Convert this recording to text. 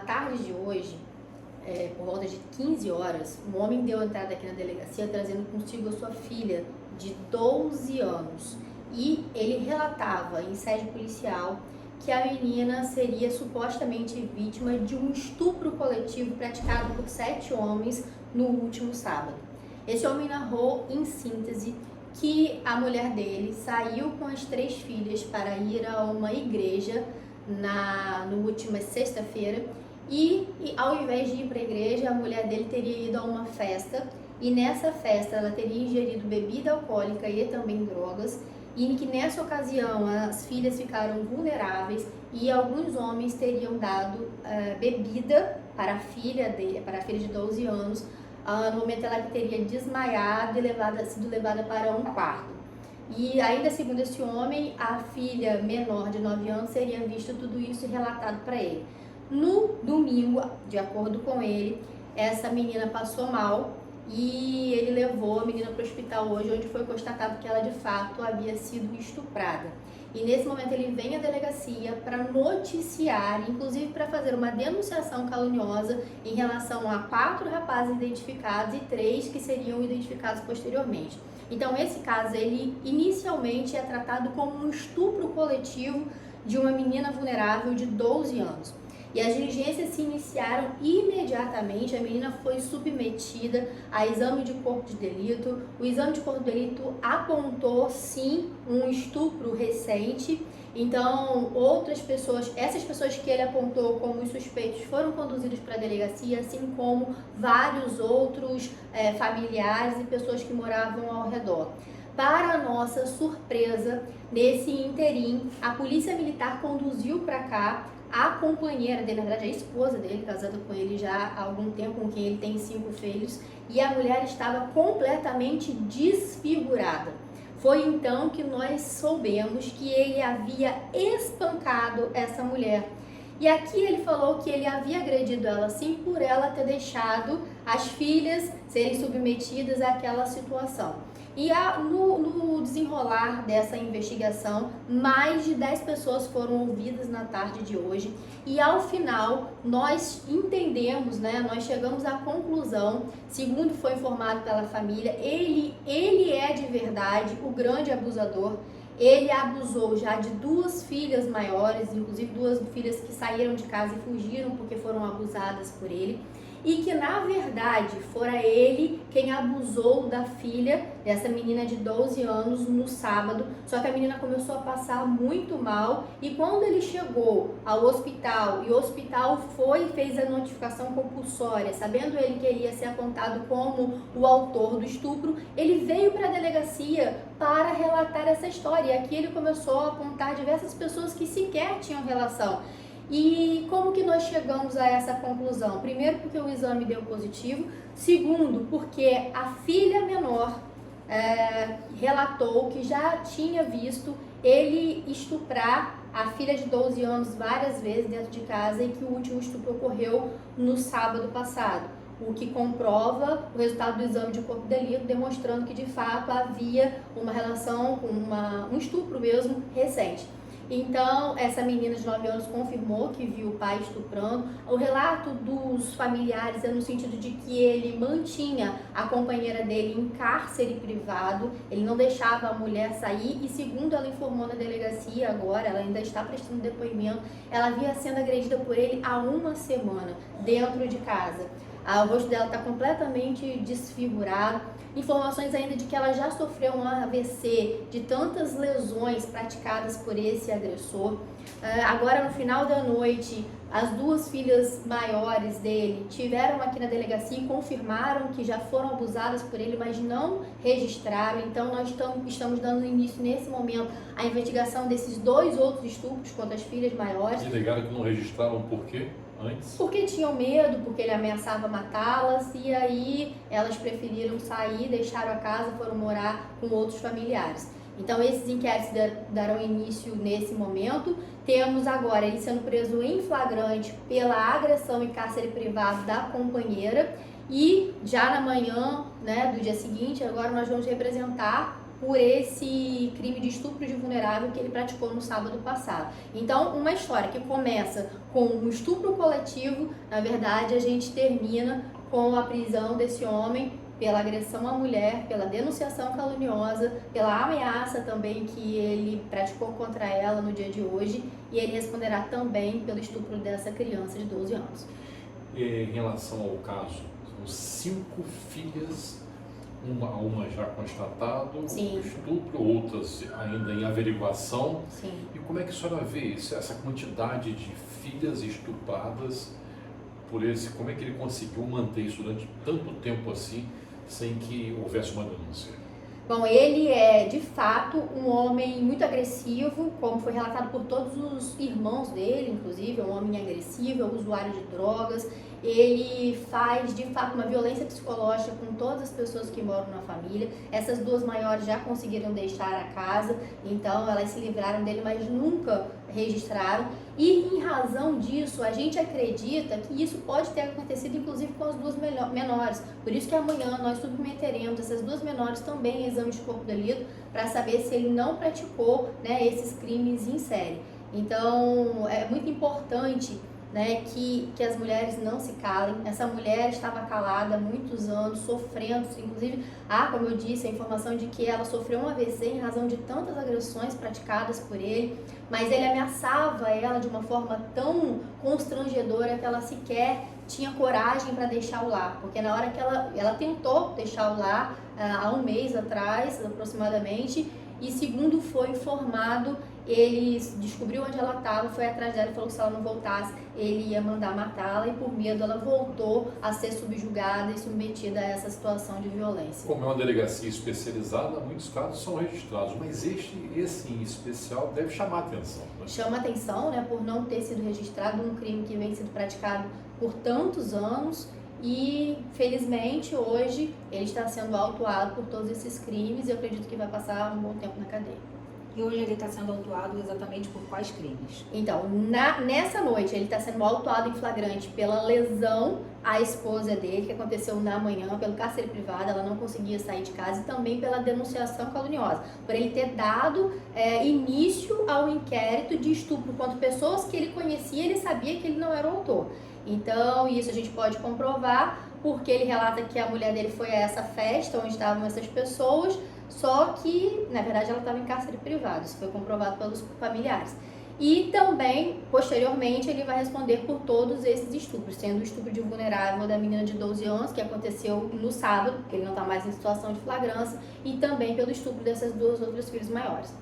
tarde de hoje, por volta de 15 horas, um homem deu entrada aqui na delegacia trazendo consigo a sua filha de 12 anos. E ele relatava em sede policial que a menina seria supostamente vítima de um estupro coletivo praticado por 7 homens no último sábado. Esse homem narrou, em síntese, que a mulher dele saiu com as 3 filhas para ir a uma igreja no última sexta-feira e ao invés de ir para a igreja, a mulher dele teria ido a uma festa e nessa festa ela teria ingerido bebida alcoólica e também drogas e que nessa ocasião as filhas ficaram vulneráveis e alguns homens teriam dado bebida para a filha de 12 anos, no momento ela teria desmaiado e sido levada para um quarto. E ainda segundo esse homem, a filha menor de 9 anos teria visto tudo isso e relatado para ele. No domingo, de acordo com ele, essa menina passou mal e ele levou a menina para o hospital hoje, onde foi constatado que ela de fato havia sido estuprada. E nesse momento ele vem à delegacia para noticiar, inclusive para fazer uma denunciação caluniosa em relação a 4 rapazes identificados e 3 que seriam identificados posteriormente. Então esse caso, ele inicialmente é tratado como um estupro coletivo de uma menina vulnerável de 12 anos. E as diligências se iniciaram imediatamente, a menina foi submetida a exame de corpo de delito. O exame de corpo de delito apontou sim um estupro recente. Então, essas pessoas que ele apontou como os suspeitos foram conduzidas para a delegacia, assim como vários outros familiares e pessoas que moravam ao redor. Para nossa surpresa, nesse interim, a Polícia Militar conduziu para cá a companheira dele, na verdade a esposa dele, casada com ele já há algum tempo, com quem ele tem 5 filhos, e a mulher estava completamente desfigurada. Foi então que nós soubemos que ele havia espancado essa mulher. E aqui ele falou que ele havia agredido ela sim por ela ter deixado as filhas serem submetidas àquela situação. E no desenrolar dessa investigação, mais de 10 pessoas foram ouvidas na tarde de hoje. E ao final, nós entendemos, nós chegamos à conclusão, segundo foi informado pela família, ele é de verdade o grande abusador. Ele abusou já de 2 filhas maiores, inclusive 2 filhas que saíram de casa e fugiram porque foram abusadas por ele. E que na verdade fora ele quem abusou da filha dessa menina de 12 anos no sábado, só que a menina começou a passar muito mal e quando ele chegou ao hospital e o hospital fez a notificação compulsória, sabendo ele que ele ia ser apontado como o autor do estupro, ele veio para a delegacia para relatar essa história e aqui ele começou a apontar diversas pessoas que sequer tinham relação. E como que nós chegamos a essa conclusão? Primeiro, porque o exame deu positivo. Segundo, porque a filha menor relatou que já tinha visto ele estuprar a filha de 12 anos várias vezes dentro de casa e que o último estupro ocorreu no sábado passado. O que comprova o resultado do exame de corpo de delito, demonstrando que de fato havia uma relação com um estupro mesmo recente. Então, essa menina de 9 anos confirmou que viu o pai estuprando. O relato dos familiares é no sentido de que ele mantinha a companheira dele em cárcere privado, ele não deixava a mulher sair e, segundo ela informou na delegacia agora, ela ainda está prestando depoimento, ela havia sendo agredida por ele há 1 semana dentro de casa. O rosto dela está completamente desfigurado. Informações ainda de que ela já sofreu um AVC, de tantas lesões praticadas por esse agressor. Agora, no final da noite, as 2 filhas maiores dele tiveram aqui na delegacia e confirmaram que já foram abusadas por ele, mas não registraram. Então, nós estamos dando início, nesse momento, à investigação desses 2 outros estupros contra as filhas maiores. E negaram que não registraram por quê? Antes? Porque tinham medo, porque ele ameaçava matá-las e aí elas preferiram sair, deixaram a casa, foram morar com outros familiares. Então esses inquéritos darão início nesse momento. Temos agora ele sendo preso em flagrante pela agressão e cárcere privado da companheira e já na manhã do dia seguinte, agora nós vamos representar por esse crime de estupro de vulnerável que ele praticou no sábado passado. Então, uma história que começa com um estupro coletivo, na verdade, a gente termina com a prisão desse homem pela agressão à mulher, pela denunciação caluniosa, pela ameaça também que ele praticou contra ela no dia de hoje, e ele responderá também pelo estupro dessa criança de 12 anos. Em relação ao caso, são 5 filhas, uma já constatado, Sim. estupro, outras ainda em averiguação. Sim. E como é que a senhora vê isso, essa quantidade de filhas estupradas por esse, como é que ele conseguiu manter isso durante tanto tempo assim, sem que houvesse uma denúncia? Bom, ele é, de fato, um homem muito agressivo, como foi relatado por todos os irmãos dele, inclusive, é um homem agressivo, é um usuário de drogas. Ele faz, de fato, uma violência psicológica com todas as pessoas que moram na família. Essas 2 maiores já conseguiram deixar a casa, então elas se livraram dele, mas nunca registraram. E, em razão disso, a gente acredita que isso pode ter acontecido, inclusive, com as 2 menores. Por isso que amanhã nós submeteremos essas 2 menores também em exame de corpo de delito, para saber se ele não praticou, né, esses crimes em série. Então, é muito importante, né, que as mulheres não se calem. Essa mulher estava calada há muitos anos, sofrendo, inclusive, como eu disse, a informação de que ela sofreu um AVC em razão de tantas agressões praticadas por ele, mas ele ameaçava ela de uma forma tão constrangedora que ela sequer tinha coragem para deixar o lar, porque na hora que ela tentou deixar o lar, há um mês atrás, aproximadamente, e segundo foi informado, ele descobriu onde ela estava, foi atrás dela e falou que se ela não voltasse, ele ia mandar matá-la, e por medo ela voltou a ser subjugada e submetida a essa situação de violência. Como é uma delegacia especializada, muitos casos são registrados, mas esse em especial deve chamar a atenção. Né? Chama atenção, né, por não ter sido registrado um crime que vem sendo praticado por tantos anos, e felizmente hoje ele está sendo autuado por todos esses crimes, e eu acredito que vai passar um bom tempo na cadeia. E hoje ele está sendo autuado exatamente por quais crimes? Então, nessa noite ele está sendo autuado em flagrante pela lesão à esposa dele, que aconteceu na manhã, pelo cárcere privado, ela não conseguia sair de casa, e também pela denunciação caluniosa, por ele ter dado início ao inquérito de estupro contra pessoas que ele conhecia e ele sabia que ele não era o autor. Então, isso a gente pode comprovar, porque ele relata que a mulher dele foi a essa festa onde estavam essas pessoas, só que, na verdade, ela estava em cárcere privado. Isso foi comprovado pelos familiares. E também, posteriormente, ele vai responder por todos esses estupros, sendo o estupro de vulnerável da menina de 12 anos, que aconteceu no sábado, porque ele não está mais em situação de flagrância, e também pelo estupro dessas 2 outras filhas maiores.